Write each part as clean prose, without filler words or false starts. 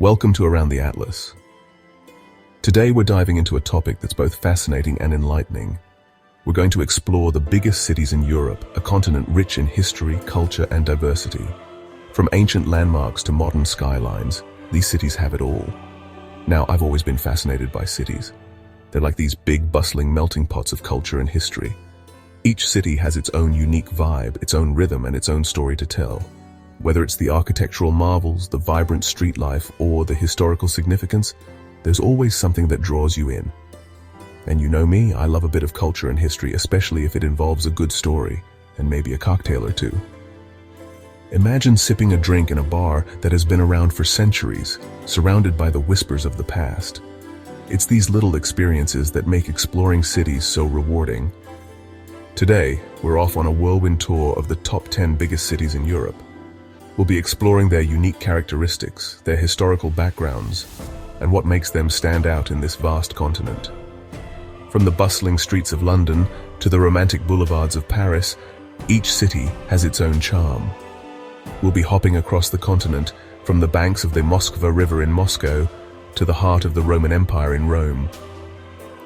Welcome to Around the Atlas. Today we're diving into a topic that's both fascinating and enlightening. We're going to explore the biggest cities in Europe, a continent rich in history, culture, and diversity. From ancient landmarks to modern skylines, these cities have it all. Now, I've always been fascinated by cities. They're like these big, bustling melting pots of culture and history. Each city has its own unique vibe, its own rhythm, and its own story to tell. Whether it's the architectural marvels, the vibrant street life, or the historical significance, there's always something that draws you in. And you know me, I love a bit of culture and history, especially if it involves a good story, and maybe a cocktail or two. Imagine sipping a drink in a bar that has been around for centuries, surrounded by the whispers of the past. It's these little experiences that make exploring cities so rewarding. Today, we're off on a whirlwind tour of the top 10 biggest cities in Europe. We'll be exploring their unique characteristics, their historical backgrounds, and what makes them stand out in this vast continent. From the bustling streets of London to the romantic boulevards of Paris, each city has its own charm. We'll be hopping across the continent from the banks of the Moskva River in Moscow to the heart of the Roman Empire in Rome.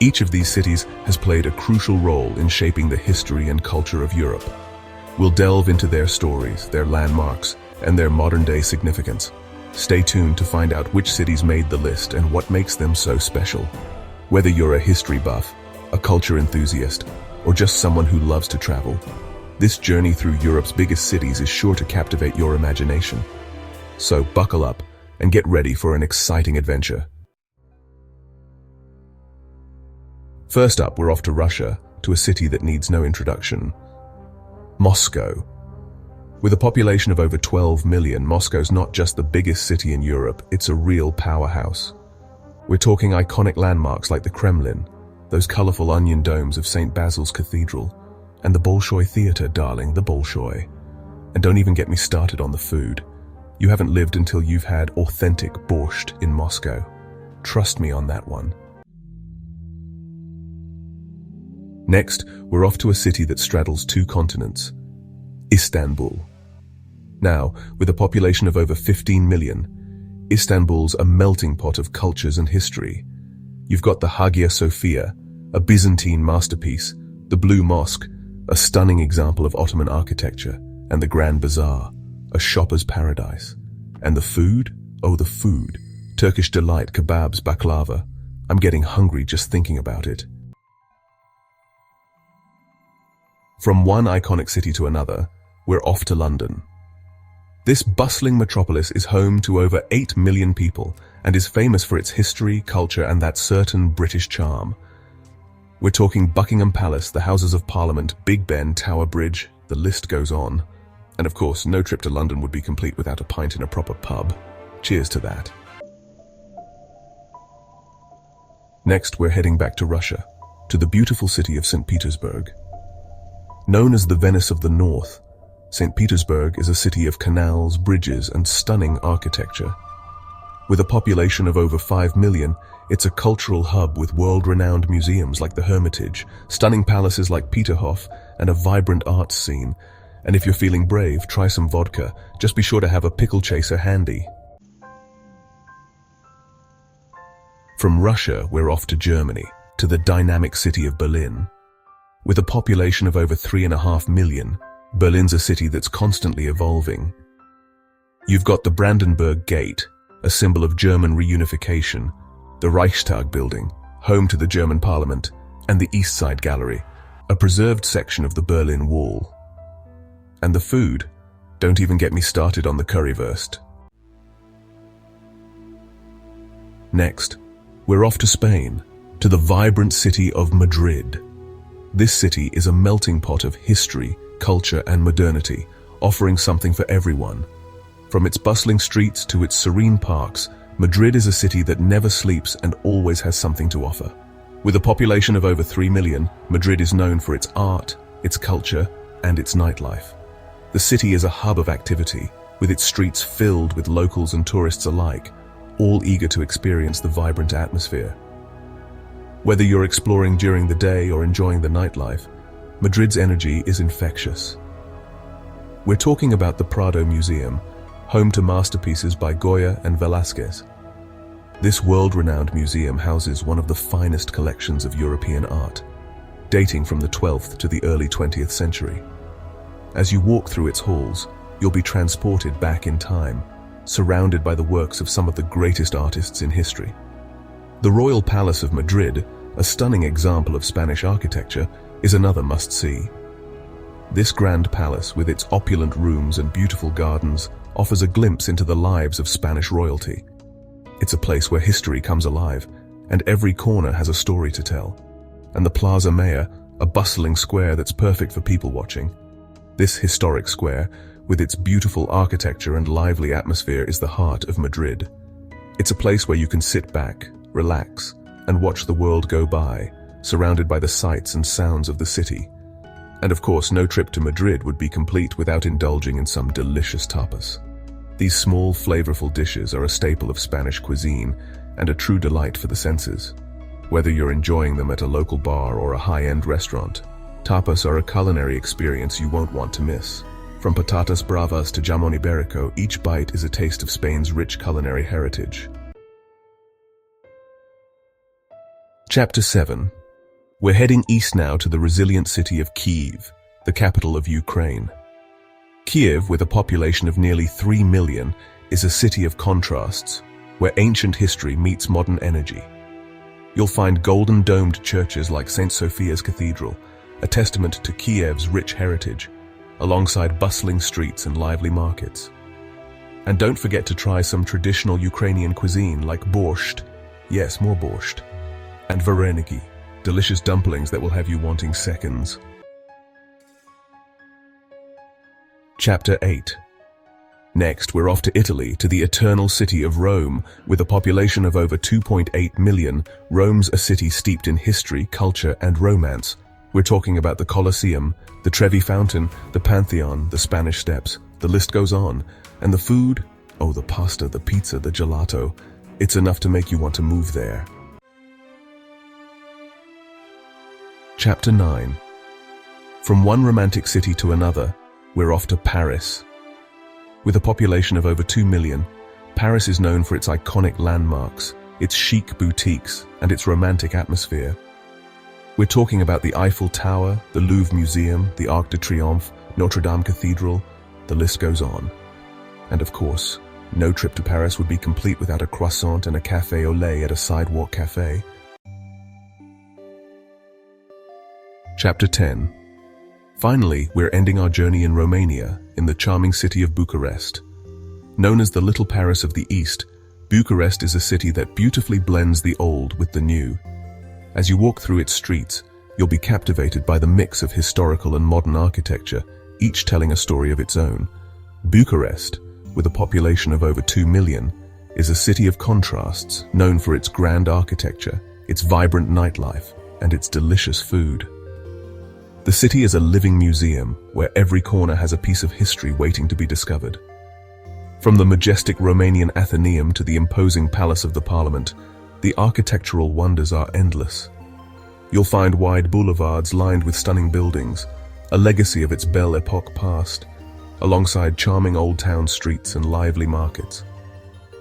Each of these cities has played a crucial role in shaping the history and culture of Europe. We'll delve into their stories, their landmarks, and their modern-day significance. Stay tuned to find out which cities made the list and what makes them so special. Whether you're a history buff, a culture enthusiast, or just someone who loves to travel, this journey through Europe's biggest cities is sure to captivate your imagination. So buckle up and get ready for an exciting adventure. First up, we're off to Russia, to a city that needs no introduction: Moscow. With a population of over 12 million, Moscow's not just the biggest city in Europe, it's a real powerhouse. We're talking iconic landmarks like the Kremlin, those colorful onion domes of St. Basil's Cathedral, and the Bolshoi Theater, darling, the Bolshoi. And don't even get me started on the food. You haven't lived until you've had authentic borscht in Moscow. Trust me on that one. Next, we're off to a city that straddles two continents: Istanbul. Now, with a population of over 15 million, Istanbul's a melting pot of cultures and history. You've got the Hagia Sophia, a Byzantine masterpiece, the Blue Mosque, a stunning example of Ottoman architecture, and the Grand Bazaar, a shopper's paradise. And the food? Oh, the food. Turkish delight, kebabs, baklava. I'm getting hungry just thinking about it. From one iconic city to another, we're off to London. This bustling metropolis is home to over 8 million people and is famous for its history, culture, and that certain British charm. We're talking Buckingham Palace, the Houses of Parliament, Big Ben, Tower Bridge, the list goes on. And of course, no trip to London would be complete without a pint in a proper pub. Cheers to that. Next, we're heading back to Russia, to the beautiful city of St. Petersburg. Known as the Venice of the North, St. Petersburg is a city of canals, bridges, and stunning architecture. With a population of over 5 million, it's a cultural hub with world-renowned museums like the Hermitage, stunning palaces like Peterhof, and a vibrant arts scene. And if you're feeling brave, try some vodka. Just be sure to have a pickle chaser handy. From Russia, we're off to Germany, to the dynamic city of Berlin. With a population of over 3.5 million, Berlin's a city that's constantly evolving. You've got the Brandenburg Gate, a symbol of German reunification, the Reichstag building, home to the German parliament, and the East Side Gallery, a preserved section of the Berlin Wall. And the food? Don't even get me started on the currywurst. Next, we're off to Spain, to the vibrant city of Madrid. This city is a melting pot of history, culture, and modernity, offering something for everyone. From its bustling streets to its serene parks, Madrid is a city that never sleeps and always has something to offer. With a population of over 3 million, Madrid is known for its art, its culture, and its nightlife. The city is a hub of activity, with its streets filled with locals and tourists alike, all eager to experience the vibrant atmosphere. Whether you're exploring during the day or enjoying the nightlife, Madrid's energy is infectious. We're talking about the Prado Museum, home to masterpieces by Goya and Velázquez, This world-renowned museum houses one of the finest collections of European art, dating from the 12th to the early 20th century. As you walk through its halls, you'll be transported back in time, surrounded by the works of some of the greatest artists in history. The Royal Palace of Madrid, a stunning example of Spanish architecture, is another must-see. This grand palace, with its opulent rooms and beautiful gardens, offers a glimpse into the lives of Spanish royalty. It's a place where history comes alive, and every corner has a story to tell. And the Plaza Mayor, a bustling square that's perfect for people watching. This historic square, with its beautiful architecture and lively atmosphere, is the heart of Madrid. It's a place where you can sit back, relax, and watch the world go by, surrounded by the sights and sounds of the city. And of course, no trip to Madrid would be complete without indulging in some delicious tapas. These small, flavorful dishes are a staple of Spanish cuisine and a true delight for the senses. Whether you're enjoying them at a local bar or a high-end restaurant, tapas are a culinary experience you won't want to miss. From patatas bravas to jamón ibérico, each bite is a taste of Spain's rich culinary heritage. Chapter 7. We're heading east now to the resilient city of Kyiv, the capital of Ukraine. Kyiv, with a population of nearly 3 million, is a city of contrasts, where ancient history meets modern energy. You'll find golden-domed churches like St. Sophia's Cathedral, a testament to Kyiv's rich heritage, alongside bustling streets and lively markets. And don't forget to try some traditional Ukrainian cuisine like borscht, yes, more borscht, and vareniki, delicious dumplings that will have you wanting seconds. Chapter 8. Next, we're off to Italy, to the eternal city of Rome. With a population of over 2.8 million, Rome's a city steeped in history, culture, and romance. We're talking about the Colosseum, the Trevi Fountain, the Pantheon, the Spanish Steps. The list goes on. And the food? Oh, the pasta, the pizza, the gelato. It's enough to make you want to move there. Chapter 9. From one romantic city to another, we're off to Paris. With a population of over 2 million, Paris is known for its iconic landmarks, its chic boutiques, and its romantic atmosphere. We're talking about the Eiffel Tower, the Louvre Museum, the Arc de Triomphe, Notre Dame Cathedral. The list goes on. And of course, no trip to Paris would be complete without a croissant and a café au lait at a sidewalk cafe. Chapter 10. Finally, we're ending our journey in Romania, in the charming city of Bucharest. Known as the Little Paris of the East, Bucharest is a city that beautifully blends the old with the new. As you walk through its streets, you'll be captivated by the mix of historical and modern architecture, each telling a story of its own. Bucharest, with a population of over 2 million, is a city of contrasts, known for its grand architecture, its vibrant nightlife, and its delicious food. The city is a living museum where every corner has a piece of history waiting to be discovered. From the majestic Romanian Athenaeum to the imposing Palace of the Parliament, the architectural wonders are endless. You'll find wide boulevards lined with stunning buildings, a legacy of its Belle Epoque past, alongside charming old town streets and lively markets.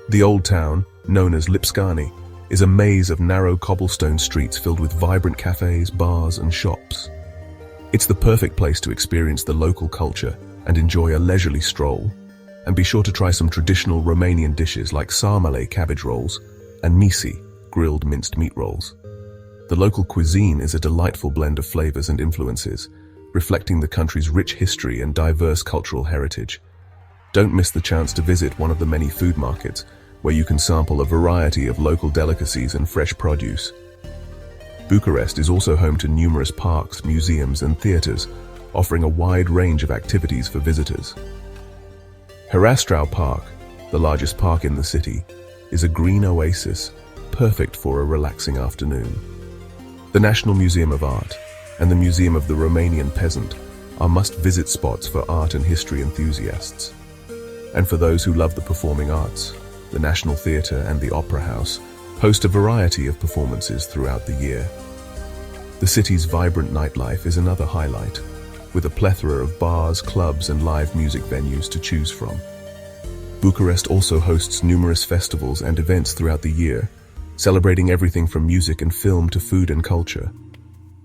The old town, known as Lipscani, is a maze of narrow cobblestone streets filled with vibrant cafes, bars, and shops. It's the perfect place to experience the local culture and enjoy a leisurely stroll. And be sure to try some traditional Romanian dishes like sarmale cabbage rolls and misi, grilled minced meat rolls. The local cuisine is a delightful blend of flavors and influences, reflecting the country's rich history and diverse cultural heritage. Don't miss the chance to visit one of the many food markets, where you can sample a variety of local delicacies and fresh produce. Bucharest is also home to numerous parks, museums, and theaters, offering a wide range of activities for visitors. Herastrau Park, the largest park in the city, is a green oasis, perfect for a relaxing afternoon. The National Museum of Art and the Museum of the Romanian Peasant are must-visit spots for art and history enthusiasts. And for those who love the performing arts, the National Theatre and the Opera House host a variety of performances throughout the year. The city's vibrant nightlife is another highlight, with a plethora of bars, clubs, and live music venues to choose from. Bucharest also hosts numerous festivals and events throughout the year, celebrating everything from music and film to food and culture.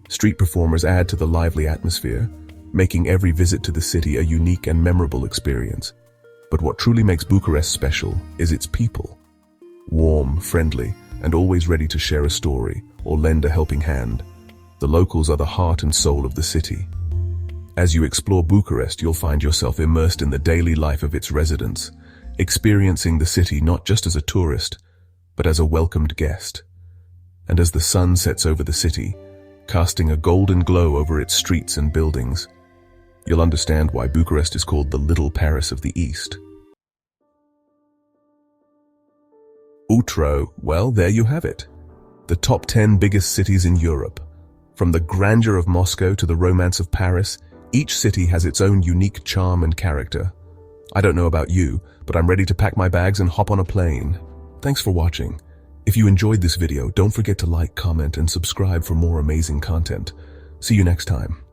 Street performers add to the lively atmosphere, making every visit to the city a unique and memorable experience. But what truly makes Bucharest special is its people. Warm, friendly, and always ready to share a story or lend a helping hand, the locals are the heart and soul of the city. As you explore Bucharest, you'll find yourself immersed in the daily life of its residents, experiencing the city not just as a tourist, but as a welcomed guest. And as the sun sets over the city, casting a golden glow over its streets and buildings, you'll understand why Bucharest is called the Little Paris of the East. Outro, well, there you have it. The top 10 biggest cities in Europe. From the grandeur of Moscow to the romance of Paris, each city has its own unique charm and character. I don't know about you, but I'm ready to pack my bags and hop on a plane. Thanks for watching. If you enjoyed this video, don't forget to like, comment, and subscribe for more amazing content. See you next time.